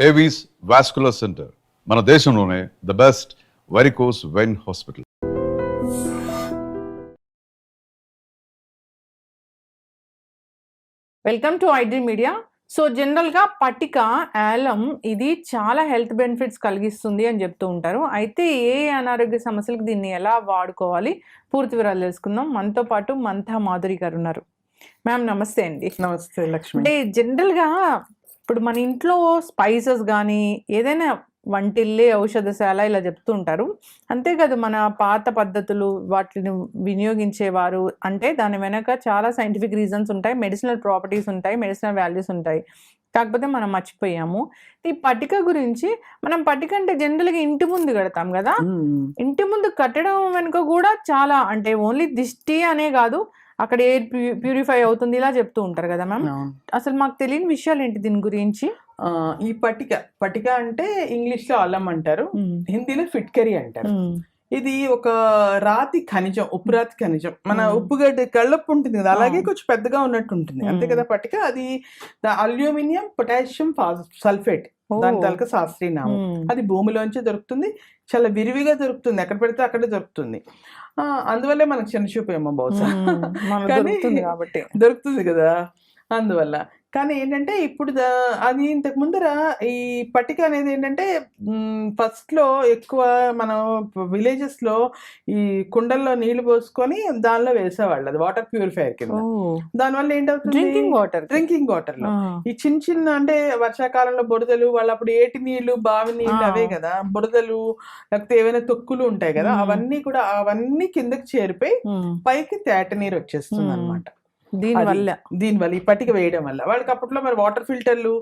Avis vascular centre మన దేశంలోనే the best varicose vein hospital. Welcome to iDream media. So జనరల్గా పటిక యాలం ఇది చాలా హెల్త్ బెనిఫిట్స్ కలిగిస్తుంది అని చెప్తూ ఉంటారు. అయితే ఏ అనారోగ్య సమస్యలకు దీన్ని ఎలా వాడుకోవాలి పూర్తి వివరాలు తెలుసుకుందాం. మనతో పాటు మంతా మాధురి గారు ఉన్నారు. మ్యామ్ నమస్తే అండి. నమస్తే లక్ష్మి. అంటే జనరల్గా ఇప్పుడు మన ఇంట్లో స్పైసెస్ కానీ ఏదైనా వంటిల్లే ఔషధశాల ఇలా చెప్తూ ఉంటారు. అంతేకాదు మన పాత పద్ధతులు వాటిని వినియోగించేవారు అంటే దాని వెనక చాలా సైంటిఫిక్ రీజన్స్ ఉంటాయి, మెడిసినల్ ప్రాపర్టీస్ ఉంటాయి, మెడిసినల్ వాల్యూస్ ఉంటాయి. కాకపోతే మనం మర్చిపోయాము. ఈ పటిక గురించి మనం పటిక అంటే జనరల్గా ఇంటి ముందు కడతాం కదా, ఇంటి ముందు కట్టడం వెనుక కూడా చాలా అంటే ఓన్లీ దిష్టి అనే కాదు, అక్కడ ఎయిర్ ప్యూరిఫై అవుతుంది ఇలా చెప్తూ ఉంటారు కదా మ్యామ్. అసలు మాకు తెలియని విషయాలు ఏంటి దీని గురించి? ఈ పటిక అంటే ఇంగ్లీష్ లో అల్లం అంటారు, హిందీలో ఫిట్కరీ అంటారు. ఇది ఒక రాతి ఖనిజం, ఉప్పు రాతి ఖనిజం. మన ఉప్పుగడ్డ కళ్ళప్పు ఉంటుంది కదా, అలాగే కొంచెం పెద్దగా ఉన్నట్టు ఉంటుంది అంతే కదా పటిక. అది అల్యూమినియం పొటాషియం సల్ఫేట్, దాని తాలూకా శాస్త్రీయ నామం. అది భూమిలోంచి దొరుకుతుంది, చాలా విరివిగా దొరుకుతుంది, ఎక్కడ పెడితే అక్కడే దొరుకుతుంది. అందువల్లే మనకు చిన్న చూపు ఏమో బహుశా, కాబట్టి దొరుకుతుంది కదా అందువల్ల. కానీ ఏంటంటే ఇప్పుడు అది ఇంతకు ముందర ఈ పటిక అనేది ఏంటంటే ఫస్ట్ లో ఎక్కువ మనం విలేజెస్ లో ఈ కుండల్లో నీళ్లు పోసుకొని దానిలో వేసేవాళ్ళు, అది వాటర్ ప్యూరిఫైయర్ కింద. దానివల్ల ఏంటవుతుంది, డ్రింకింగ్ వాటర్ లో ఈ చిన్న చిన్న అంటే వర్షాకాలంలో బురదలు, వాళ్ళు అప్పుడు ఏటి నీళ్లు బావి నీళ్లు అవే కదా, బురదలు లేకపోతే ఏవైనా తొక్కులు ఉంటాయి కదా, అవన్నీ కిందకి చేరిపోయి పైకి తేట నీరు వచ్చేస్తుంది అనమాట. దీనివల్ల ఈ పటిక వేయడం వల్ల వాళ్ళకి అప్పట్లో మరి వాటర్ ఫిల్టర్లు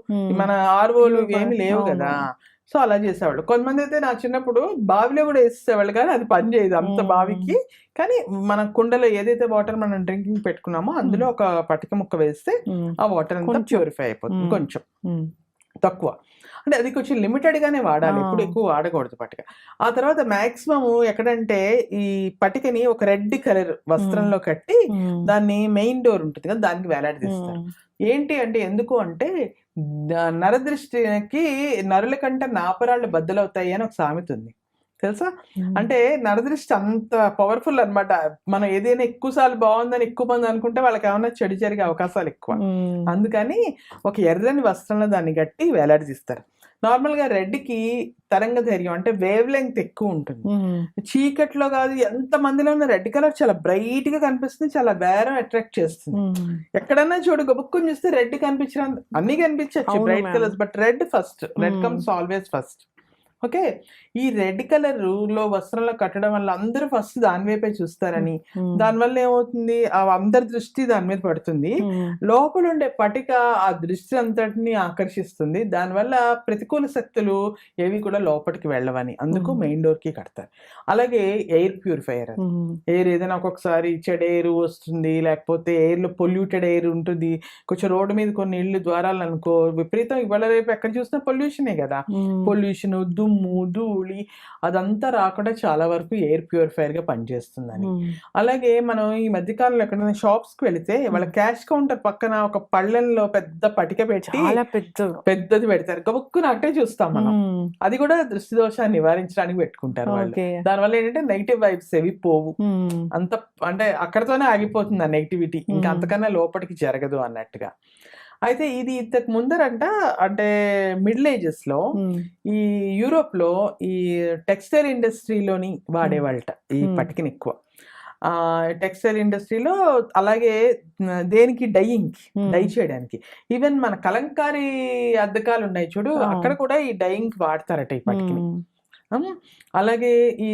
మన ఆర్ఓలు ఏమి లేవు కదా, సో అలా చేసేవాళ్ళు. కొంతమంది అయితే నా చిన్నప్పుడు బావిలో కూడా వేసేవాళ్ళు, కానీ అది పని చేయదు అంత బావికి. కానీ మన కుండలో ఏదైతే వాటర్ మనం డ్రింకింగ్ పెట్టుకున్నామో అందులో ఒక పటిక ముక్క వేస్తే ఆ వాటర్ అంతా ప్యూరిఫై అయిపోతుంది. కొంచెం తక్కువ అంటే అది కొంచెం లిమిటెడ్ గానే వాడాలి, ఎప్పుడు ఎక్కువ వాడకూడదు పటిక. ఆ తర్వాత మాక్సిమం ఎక్కడంటే ఈ పటికని ఒక రెడ్ కలర్ వస్త్రంలో కట్టి దాన్ని మెయిన్ డోర్ ఉంటుంది కదా దానికి వేలాడదీస్తారు. ఏంటి అంటే ఎందుకు అంటే నరదృష్టికి నరుల కంటే నాపరాళ్ళు బద్దలవుతాయి అని ఒక సామెత ఉంది తెలుసా. అంటే నరదృష్టి అంత పవర్ఫుల్ అనమాట. మనం ఏదైనా ఎక్కువ సార్లు బాగుందని ఎక్కువ మంది అనుకుంటే వాళ్ళకి ఏమన్నా చెడు జరిగే అవకాశాలు ఎక్కువ. అందుకని ఒక ఎర్రని వస్త్రంలో దాన్ని గట్టి వేలాడదీస్తారు. నార్మల్ గా రెడ్ కి తరంగ ధైర్యం అంటే వేవ్ లెంగ్త్ ఎక్కువ ఉంటుంది. చీకట్లో కాదు ఎంత మందిలో ఉన్న రెడ్ కలర్ చాలా బ్రైట్ గా కనిపిస్తుంది, చాలా బేరం అట్రాక్ట్ చేస్తుంది. ఎక్కడన్నా చూడు గబుక్కుని చూస్తే రెడ్ కనిపించిన అన్ని కనిపించచ్చు bright colours, but red first, red comes always first. Okay, ఈ రెడ్ కలర్ లో వస్త్రంలో కట్టడం వల్ల అందరూ ఫస్ట్ దాని వైపే చూస్తారని, దానివల్ల ఏమవుతుంది అందరి దృష్టి దాని మీద పడుతుంది. లోపల ఉండే పటిక ఆ దృష్టి అంతటిని ఆకర్షిస్తుంది, దానివల్ల ప్రతికూల శక్తులు ఏవి కూడా లోపలికి వెళ్ళవని అందుకు మెయిన్ డోర్ కి కడతారు. అలాగే ఎయిర్ ప్యూరిఫైయర్, ఎయిర్ ఏదైనా ఒక్కొక్కసారి చెడు ఎయిర్ వస్తుంది, లేకపోతే ఎయిర్ లో పొల్యూటెడ్ ఎయిర్ ఉంటుంది. కొంచెం రోడ్డు మీద కొన్ని ఇళ్ళు ద్వారాలు అనుకో విపరీతం ఇవాళ రేపు ఎక్కడ చూసినా పొల్యూషనే కదా, పొల్యూషన్ దుమ్ము ధూళి అదంతా రాకుండా చాలా వరకు ఎయిర్ ప్యూరిఫైయర్ గా పనిచేస్తుందని. అలాగే మనం ఈ మధ్యకాలంలో ఎక్కడైనా షాప్స్ కి వెళితే వాళ్ళ క్యాష్ కౌంటర్ పక్కన ఒక పళ్ళెంలో పెద్ద పటిక పెట్టి పెద్దది పెడతారు, గబుక్కుని అట్టే చూస్తాం మనం. అది కూడా దృష్టి దోషాన్ని నివారించడానికి పెట్టుకుంటారు వాళ్ళు. దానివల్ల ఏంటంటే నెగిటివ్ వైబ్స్ ఏవి పోవు, అంత అంటే అక్కడతోనే ఆగిపోతుంది ఆ నెగిటివిటీ, ఇంకా అంతకన్నా లోపలికి జరగదు అన్నట్టుగా. అయితే ఇది ఇంతకు ముందరంట అంటే మిడిల్ ఏజెస్ లో ఈ యూరోప్ లో ఈ టెక్స్టైల్ ఇండస్ట్రీలోని వాడేవాళ్ళట ఈ పటికని ఎక్కువ. టెక్స్టైల్ ఇండస్ట్రీలో అలాగే దేనికి డై చేయడానికి, ఈవెన్ మన కలంకారీ అద్దకాలు ఉన్నాయి చూడు, అక్కడ కూడా ఈ డైయింగ్ వాడతారట ఈ పటికని. అలాగే ఈ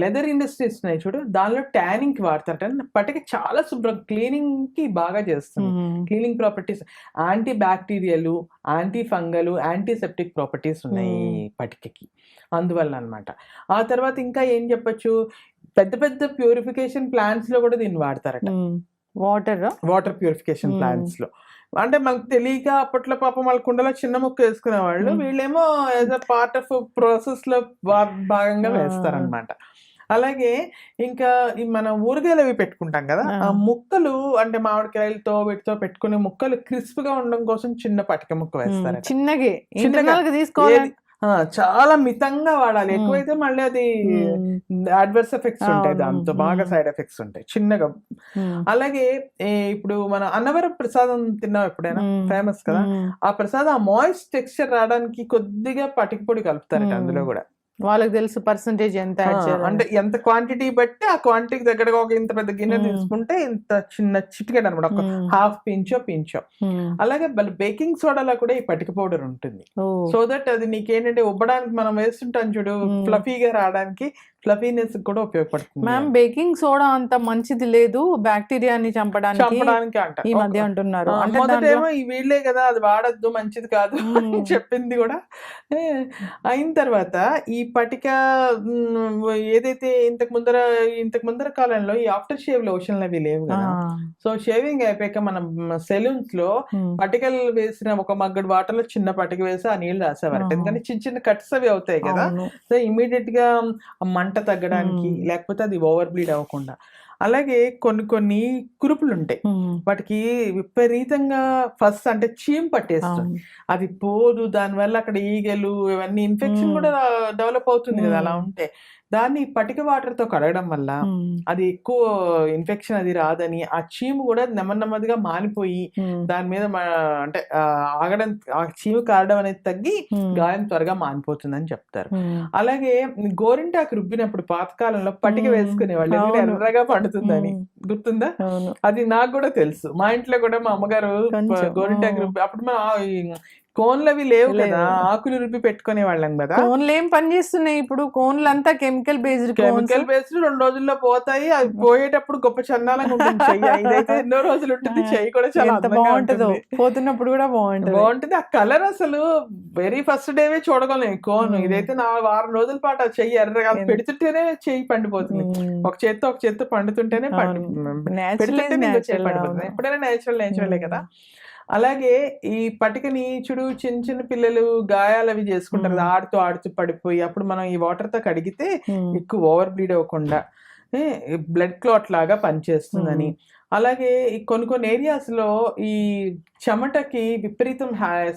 లెదర్ ఇండస్ట్రీస్ ఉన్నాయి చూడు, దానిలో ట్యానింగ్ కి వాడతారట. పటిక చాలా శుభ్రం, క్లీనింగ్ కి బాగా చేస్తుంది. Cleaning properties, anti bacterial, anti fungal, antiseptic properties ఉన్నాయి పటికకి, అందువల్ల అనమాట. ఆ తర్వాత ఇంకా ఏం చెప్పచ్చు, పెద్ద పెద్ద ప్యూరిఫికేషన్ ప్లాంట్స్ లో కూడా దీన్ని వాడతారట. వాటర్ ప్యూరిఫికేషన్ ప్లాంట్స్ లో అంటే మనకు తెలియక అప్పట్లో పాపం వాళ్ళ కుండలో చిన్న ముక్క వేసుకునే వాళ్ళు, వీళ్ళేమో as a part of process లో భాగంగా వేస్తారనమాట. అలాగే ఇంకా ఈ మనం ఊరగాయలు అవి పెట్టుకుంటాం కదా, ఆ. ఆ ముక్కలు అంటే మామిడికాయలతో వీటితో పెట్టుకునే ముక్కలు క్రిస్ప్ గా ఉండడం కోసం చిన్న పటిక ముక్క వేస్తారట. చిన్నగే చిన్నగా ఇంటర్నల్ గా తీసుకోవాలి. ఏది చాలా మితంగా వాడాలి. మ్మ్. ఎక్కువైతే మళ్ళీ అది మ్మ్. అడ్వర్స్ ఎఫెక్ట్స్ ఉంటాయి, అవును. దాంతో బాగా మ్మ్. సైడ్ ఎఫెక్ట్స్ ఉంటాయి. చిన్నగా. మ్మ్. అలాగే ఇప్పుడు మన అన్నవరం ప్రసాదం తిన్నాం ఎప్పుడైనా, మ్మ్. ఫేమస్ కదా, మ్మ్. ఆ ప్రసాదం ఆ మాయిస్ట్ టెక్స్చర్ రావడానికి కొద్దిగా పటిక పొడి కలుపుతారట మ్మ్. అందులో కూడా. వాళ్ళకి తెలుసు పర్సంటేజ్ ఎంత యాడ్ చేయాలి. అంటే ఎంత క్వాంటిటీ బట్టి ఆ క్వాంటిటీకి దగ్గరగా ఒక ఇంత పెద్ద గిన్నె మ్మ్. తీసుకుంటే ఇంత చిన్న చిటికెడు అనమాట, ఒక మ్మ్. హాఫ్ పించో. అలాగే బేకింగ్ సోడాలో కూడా ఈ పటిక పౌడర్ ఉంటుంది. ఓ. సో దట్ అది నీకేంటంటే ఉబ్బడానికి మనం వేస్తుంటాం చూడు, మ్మ్. ఫ్లఫీగా రావడానికి, ఫ్లఫీనెస్ కూడా ఉపయోగపడుతుంది. మ్యామ్ బేకింగ్ సోడా అంత మంచిది లేదు బ్యాక్టీరియాని చంపడానికి అంట ఈ మధ్య అంటున్నారు. అంటే మొదటేమో ఈ వీళ్ళే కదా అది వాడద్దు మంచిది కాదు అని మ్మ్. చెప్పింది కూడా. ఏ, అయిన తర్వాత ఈ పటిక ఏదైతే ఇంతకు ముందర కాలంలో ఈ ఆఫ్టర్ షేవ్ లోషన్లు అవి లేవు కదా. సో షేవింగ్ అయిపోయాక మనం సెలూన్స్ లో పటికలు వేసిన ఒక మగ్గడు వాటర్ లో చిన్న పటిక వేసి ఆ నీళ్ళు రాసేవారు. ఆహా. ఎందుకంటే చిన్న చిన్న కట్స్ అవి అవుతాయి కదా. అవును. సో ఇమీడియట్ గా ఆ మంట తగ్గడానికి, మ్మ్. లేకపోతే అది ఓవర్ బ్లీడ్ అవ్వకుండా. అలాగే కొన్ని కురుపులు ఉంటాయి, వాటికి విపరీతంగా ఫస్ట్ అంటే చీమ్ పట్టేస్తుంది, అది పోదు, దానివల్ల అక్కడ ఈగలు ఇవన్నీ ఇన్ఫెక్షన్ మ్మ్. కూడా డెవలప్ అవుతుంది కదా. అలా మ్మ్. ఉంటే దాన్ని పటిక వాటర్ తో కడగడం వల్ల అది ఎక్కువ ఇన్ఫెక్షన్ అది రాదని, ఆ చీము కూడా నెమ్మదిగా మానిపోయి దాని మీద అంటే ఆగడం, ఆ చీము కారడం అనేది తగ్గి గాయం త్వరగా మానిపోతుందని చెప్తారు. అలాగే గోరింటాకు రుబ్బినప్పుడు పాతకాలంలో పటిక వేసుకునేవాళ్ళు, ఎందుకంటే అవును. ఎర్రగా పండుతుందని. గుర్తుందా? అవును. అది నాకు కూడా తెలుసు. మా ఇంట్లో కూడా మా అమ్మగారు కొంచెం. గోరింటాకు రుబ్బి, అప్పుడు మన కోన్లు అవి లేవు కదా, లేవు. ఆకులు రుబ్బి పెట్టుకునే వాళ్ళం కదా. కోన్లు ఏం పని చేస్తున్నాయి ఇప్పుడు? కోన్లు అంతా కెమికల్ బేస్డ్. కెమికల్ బేస్డ్ 2 రోజుల్లో పోతాయి. అది పోయేటప్పుడు గొప్ప చందాలంగా ఉంటుంది చెయ్యి. ఇదైతే ఎన్నో రోజులు ఉంటుంది, చెయ్యి కూడా చాలా ఎంత అందంగా బాగుంటుందో, ఉంటుంది. పోతున్నప్పుడు కూడా బాగుంటుంది. బాగుంటుంది. ఆ కలర్ అసలు వెరీ ఫస్ట్ డేవే చూడగలం కోన్. మ్మ్. ఇదైతే నా వారం రోజుల పాటు ఆ చెయ్యి ఎర్రగా పెడుతుంటేనే చెయ్యి పండిపోతుంది. ఒక చేత్తో పండుతుంటేనే పెడుతుంటేనే ఇంకో చేయి పండిపోతుంది. ఎప్పుడైనా నేచురలే కదా. అలాగే ఈ పటికని చూడు, చిన్న పిల్లలు గాయాలు అవి చేసుకుంటారు కదా, ఆడుతూ పడిపోయి, అప్పుడు మనం ఈ వాటర్ తో కడిగితే ఎక్కువ ఓవర్ బ్లీడ్ అవ్వకుండా బ్లడ్ క్లాట్ లాగా పనిచేస్తుందని. అలాగే ఈ కొన్ని ఏరియాస్ లో ఈ చెమటకి విపరీతం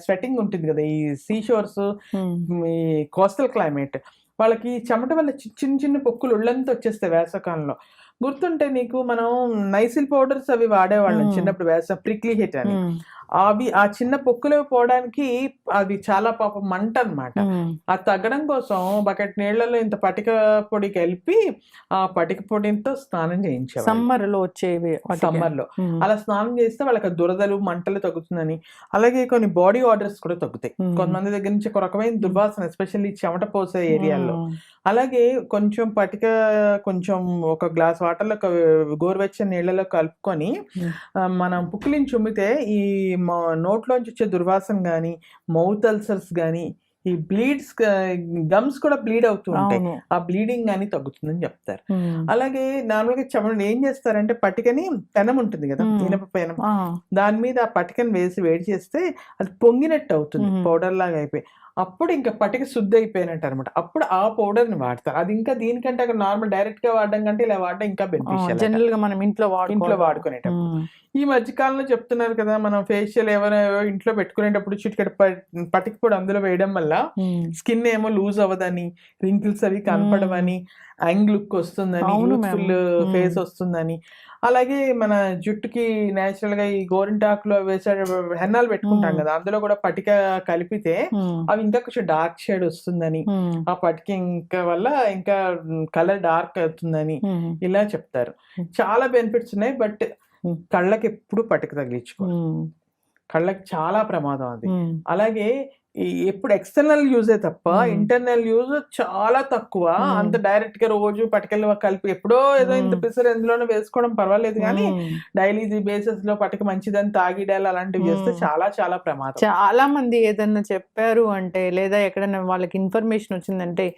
స్వెటింగ్ ఉంటుంది కదా, ఈ సీషోర్స్, ఈ కోస్టల్ క్లైమేట్, వాళ్ళకి చెమట వల్ల చిన్న పొక్కులు ఒళ్ళంతా వచ్చేస్తాయి వేసవకాలంలో. గుర్తుంటే నీకు, మనం నైసిల్ పౌడర్స్ అవి వాడేవాళ్ళం చిన్నప్పుడు, ప్రిక్లీ హిట్ అని. అవి ఆ చిన్న పొక్కులు పోవడానికి అది చాలా పాపం మంట అన్నమాట. అది తగ్గడం కోసం బకెట్ నీళ్లలో ఇంత పటిక పొడి కలిపి ఆ పటిక పొడితో స్నానం చేయించేవాళ్ళు సమ్మర్ లో వచ్చేవి. సమ్మర్ లో. అలా స్నానం చేస్తే వాళ్ళకి దురదలు మంటలు తగ్గుతుందని. అలాగే కొన్ని బాడీ ఆర్డర్స్ కూడా తగ్గుతాయి. కొంతమంది దగ్గర నుంచి ఒక రకమైన దుర్వాసన, ఎస్పెషల్లీ చెమట పోసే ఏరియాల్లో. అలాగే కొంచెం ఒక గ్లాస్ వాటర్లో గోరువెచ్చని నీళ్ళలో కలుపుకొని మనం పుక్కిలిని చుమ్మితే ఈ నోట్లోంచి వచ్చే దుర్వాసన కానీ, మౌత్ అల్సర్స్ కానీ, ఈ బ్లీడ్స్, గమ్స్ కూడా బ్లీడ్ అవుతూ ఉంటాయి, ఆ బ్లీడింగ్ కానీ తగ్గుతుందని చెప్తారు. అలాగే నార్మల్గా చెమట ఏం చేస్తారంటే, పటికని పెనం ఉంటుంది కదా, ఇనప పెనం, దాని మీద ఆ పటికని వేసి వేడి చేస్తే అది పొంగినట్టు అవుతుంది, పౌడర్ లాగా అయిపోయి. అప్పుడు ఇంకా పటిక శుద్ధి అయిపోయినట్టు అనమాట. అప్పుడు ఆ పౌడర్ ని వాడతారు. అది ఇంకా దీనికంటే నార్మల్ డైరెక్ట్ గా వాడడం కంటే ఇలా వాడడం ఇంకా బెనిఫిషియల్, జనరల్ గా మనం ఇంట్లో వాడుకునేటప్పుడు. ఈ మధ్య కాలంలో చెప్తున్నారు కదా, మనం ఫేషియల్ ఏమైనా ఇంట్లో పెట్టుకునేటప్పుడు చిటికెడు పటిక పొడి అందులో వేయడం వల్ల స్కిన్ ఏమో లూజ్ అవ్వదని, రింకిల్స్ అవి కనపడవని, యాంగ్ లుక్ వస్తుందని, యూత్ఫుల్ ఫేస్ వస్తుందని. అలాగే మన జుట్టుకి నేచురల్ గా ఈ గోరింటాకులో వేసే హెన్నాలు పెట్టుకుంటాం కదా, అందులో కూడా పటిక కలిపితే అవి ఇంకా కొంచెం డార్క్ షేడ్ వస్తుందని, ఆ పటిక ఇంకా వల్ల ఇంకా కలర్ డార్క్ అవుతుందని ఇలా చెప్తారు. చాలా బెనిఫిట్స్ ఉన్నాయి. బట్ కళ్ళకి ఎప్పుడు పటిక తగిలించుకోవాలి, కళ్ళకి చాలా ప్రమాదం అది. అలాగే ఎప్పుడు ఎక్స్టర్నల్ యూజే తప్ప ఇంటర్నల్ యూజ్ చాలా తక్కువ. అంత డైరెక్ట్ గా రోజు పటికలు కలిపి ఎప్పుడో ఏదో ఇంత పిసర్ ఎందులోనే వేసుకోవడం పర్వాలేదు, కానీ డైలీ బేసిస్ లో పటిక మంచిదని తాగిడాలి అలాంటివి చేస్తే చాలా చాలా ప్రమాదం. చాలా మంది ఏదన్నా చెప్పారు అంటే, లేదా ఎక్కడైనా వాళ్ళకి ఇన్ఫర్మేషన్ వచ్చిందంటే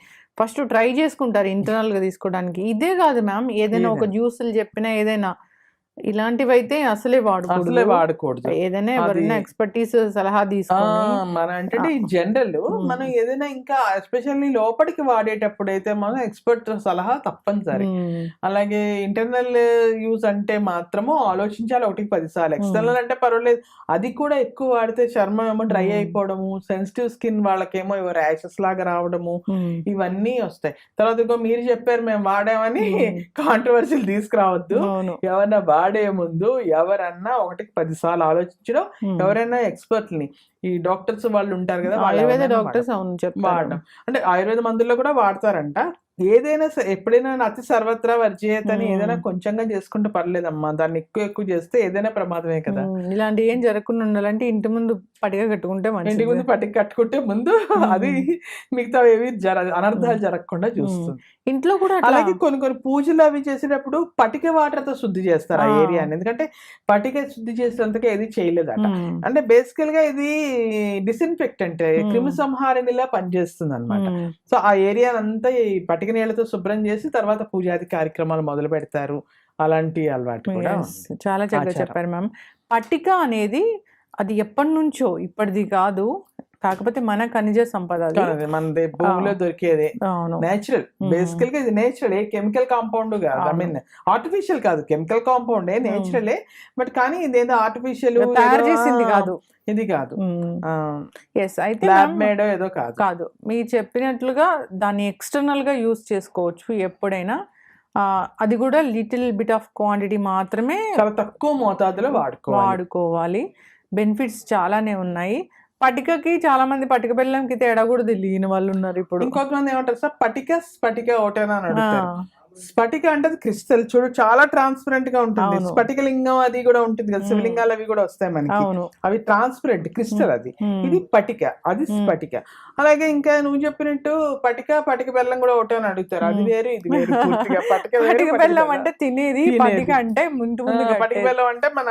ఫస్ట్ ట్రై చేసుకుంటారు ఇంటర్నల్ గా తీసుకోవడానికి. ఇదే కాదు మ్యామ్, ఏదైనా ఒక జ్యూసులు చెప్పినా, ఏదైనా ఇలాంటివి అయితే అసలే అసలే వాడకూడదు. ఏదైనా ఎవరైనా ఎక్స్పర్టీస్ సలహా తీసుకొని మన అంటే ఈ జనరల్ మనం ఏదైనా ఇంకా ఎస్పెషల్లీ లోపలికి వాడేటప్పుడు అయితే మనం ఎక్స్పర్ట్ సలహా తప్పనిసరి. అలాగే ఇంటర్నల్ యూజ్ అంటే మాత్రము ఆలోచించాలి 1-10 సార్లు. ఎక్స్టర్నల్ అంటే పర్వాలేదు, అది కూడా ఎక్కువ వాడితే చర్మం ఏమో డ్రై అయిపోవడము, సెన్సిటివ్ స్కిన్ వాళ్ళకేమో ర్యాషెస్ లాగా రావడము, ఇవన్నీ వస్తాయి. తర్వాత ఇంకో మీరు చెప్పారు మేము వాడామని కాంట్రవర్సీలు తీసుకురావద్దు. ఎవరన్నా వాడే ముందు ఎవరన్నా 1-10 సార్లు ఆలోచించడం, ఎవరైనా ఎక్స్పర్ట్ని ఈ డాక్టర్స్ వాళ్ళు ఉంటారు కదా, ఆయుర్వేద డాక్టర్స్ వాడడం. అంటే ఆయుర్వేద మందుల్లో కూడా వాడతారంట. ఏదైనా ఎప్పుడైనా అతి సర్వత్రా వర్జీయత అని ఏదైనా కొంచెంగా చేసుకుంటే పర్లేదమ్మా, దాన్ని ఎక్కువ చేస్తే ఏదైనా ప్రమాదమే కదా. ఇలాంటి ఏం జరగకుండా ఉండాలంటే ఇంటి ముందు పటిక కట్టుకుంటే ఇంటి ముందు పటిక కట్టుకుంటే ముందు అది మిగతా ఏవి అనర్థాలు జరగకుండా చూస్తుంది. ఇంట్లో కూడా అలాగే కొన్ని పూజలు అవి చేసేటప్పుడు పటిక వాటర్ తో శుద్ధి చేస్తారు ఆ ఏరియాని. ఎందుకంటే పటిక శుద్ధి చేసేంతగా ఏది చేయలేదట. అంటే బేసికల్ గా ఇది డిస్ఇన్ఫెక్టెంట్, క్రిమి సంహారిణిలా పనిచేస్తుంది అనమాట. సో ఆ ఏరియా అంతా ఈ పటిక నీళ్ళతో శుభ్రం చేసి తర్వాత పూజాది కార్యక్రమాలు మొదలు పెడతారు. అలాంటి అలవాటు కూడా చాలా చక్కగా చెప్పారు మ్యామ్. పట్టిక అనేది అది ఎప్పటి నుంచో, ఇప్పటిది కాదు, కాకపోతే మన ఖనిజ సంపద, మనది భూమిలో దొరికేది, నేచురల్. బేసికల్ గా ఇది నేచురల్, ఏ కెమికల్ కాంపౌండ్ కాదు, ఐ మీన్ ఆర్టిఫిషియల్ కాదు, కెమికల్ కాంపౌండ్ నేచురలే. బట్ కానీ ఇదేదో ఆర్టిఫిషియల్ తయారు చేసింది కాదు, ఇది కాదు. అయితే ల్యాబ్ మేడ్ ఏదో కాదు. మీరు చెప్పినట్లుగా దాన్ని ఎక్స్టర్నల్ గా యూజ్ చేసుకోవచ్చు ఎప్పుడైనా. అది కూడా లిటిల్ బిట్ ఆఫ్ క్వాంటిటీ మాత్రమే, చాలా తక్కువ మోతాదులో వాడుకోవాలి. బెనిఫిట్స్ చాలానే ఉన్నాయి. పటికకి చాలా మంది పటిక బెల్లంకి తేడా కూడా తెలియని వాళ్ళు ఉన్నారు ఇప్పుడు. ఇంకొంతమంది ఏమంటారు సార్, స్ఫటిక ఒకటేనా అని అడుగుతారు. స్ఫటిక అంటే క్రిస్టల్, చూడు చాలా ట్రాన్స్పరెంట్ గా ఉంటుంది. స్ఫటిక లింగం అది కూడా ఉంటుంది కదా, శివలింగాలు అవి కూడా వస్తాయి మనకి, అవి ట్రాన్స్పరెంట్ క్రిస్టల్. అది ఇది పటిక, అది స్ఫటిక. అలాగే ఇంకా నువ్వు చెప్పినట్టు పటిక బెల్లం కూడా ఒకటే అని అడుగుతారు. అది వేరు ఇది వేరు పూర్తిగా. పటిక బెల్లం అంటే తినేది, పటిక అంటే పటిక బెల్లం అంటే మన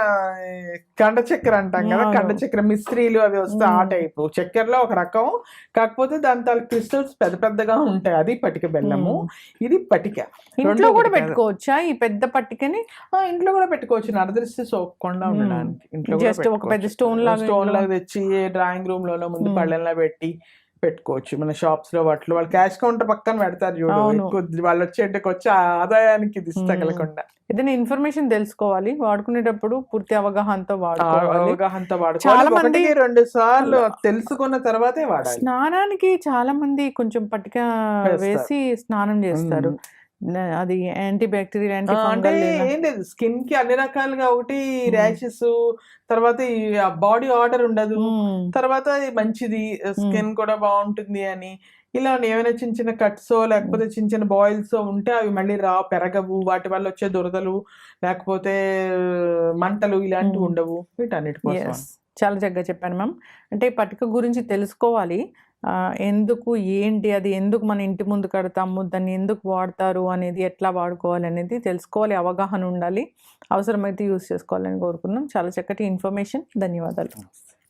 కండ చక్కెర అంటాం కదా, కండ చక్కెర మిస్త్రీలు అవి వస్తాయి ఆ టైపు చక్కెరలో ఒక రకం. కాకపోతే దాని తాలూ క్రిస్టల్స్ పెద్దగా ఉంటాయి, అది పటిక బెల్లము, ఇది పటిక. ఇంట్లో కూడా పెట్టుకోవచ్చా ఈ పెద్ద పట్టికని? ఇంట్లో కూడా పెట్టుకోవచ్చు, నరదృష్టి సోకకుండా ఉండడానికి. ఇంట్లో జస్ట్ ఒక పెద్ద స్టోన్ లాగా తెచ్చి డ్రాయింగ్ రూమ్ లోనో ముందు పళ్ళెంలా పెట్టుకోవచ్చు. మన షాప్స్ లో వాటిలో వాళ్ళు క్యాష్ కౌంటర్ పక్కన పెడతారు చూడు, వాళ్ళు వచ్చి ఆదాయానికి ఇది తగలకుండా. ఏదైనా ఇన్ఫర్మేషన్ తెలుసుకోవాలి, వాడుకునేటప్పుడు పూర్తి అవగాహనతో వాడుకోవాలి. చాలా మంది 2 సార్లు తెలుసుకున్న తర్వాతే వాడాలి. స్నానానికి చాలా మంది కొంచెం పట్టిక వేసి స్నానం చేస్తారు. అది యాంటీ బ్యాక్టీరియల్, యాంటీ ఫంగల్ ఏం లేదు. స్కిన్ కి అన్ని రకాలుగా, ఒకటి ర్యాషెస్, తర్వాత ఈ బాడీ ఆర్డర్ ఉండదు, తర్వాత మంచిది స్కిన్ కూడా బాగుంటుంది అని. ఇలా ఏమైనా చిన్న కట్స్ లేకపోతే చిన్న బాయిల్స్ ఉంటే అవి మళ్ళీ పెరగవు, వాటి వల్ల వచ్చే దురదలు లేకపోతే మంటలు ఇలాంటివి ఉండవు. వీటన్నిటి కోసం చాలా చక్కగా చెప్పాను మ్యామ్. అంటే పట్టిక గురించి తెలుసుకోవాలి, ఎందుకు ఏంటి, అది ఎందుకు మన ఇంటి ముందు కడతాము, దాన్ని ఎందుకు వాడతారు అనేది, ఎట్లా వాడుకోవాలి అనేది తెలుసుకోవాలి, అవగాహన ఉండాలి, అవసరమైతే యూజ్ చేసుకోవాలని కోరుకున్నాం. చాలా చక్కటి ఇన్ఫర్మేషన్, ధన్యవాదాలు.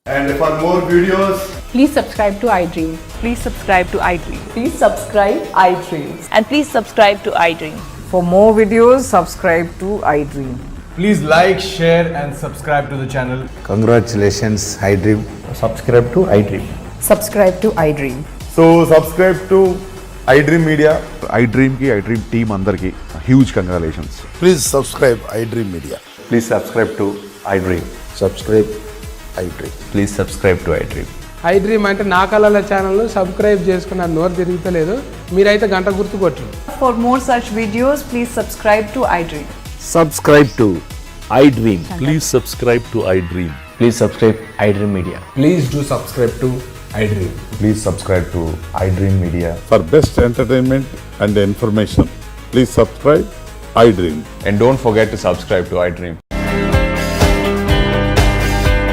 And for more videos, please subscribe to iDream. Please subscribe to iDream. Please subscribe iDream. And please subscribe to iDream. For more videos, subscribe to iDream. please like, share and subscribe to the channel. Congratulations, iDream. Subscribe to iDream. Subscribe to iDream. So subscribe to iDream Media. iDream ki iDream team andarki huge congratulations. Please subscribe iDream Media. Please subscribe to iDream. Subscribe iDream. Please subscribe to iDream. iDream అంటే నా కళల ఛానల్ను subscribe చేసుకున్న నోరు తిరుగుతలేదు, మీరైతే గంట గుర్తు కొట్టు. For more such videos, please subscribe to iDream. Subscribe to iDream. Please subscribe to iDream. Please subscribe iDream Media. Please do subscribe to iDream. Please subscribe to iDream Media. For best entertainment and information, please subscribe iDream. And don't forget to subscribe to iDream.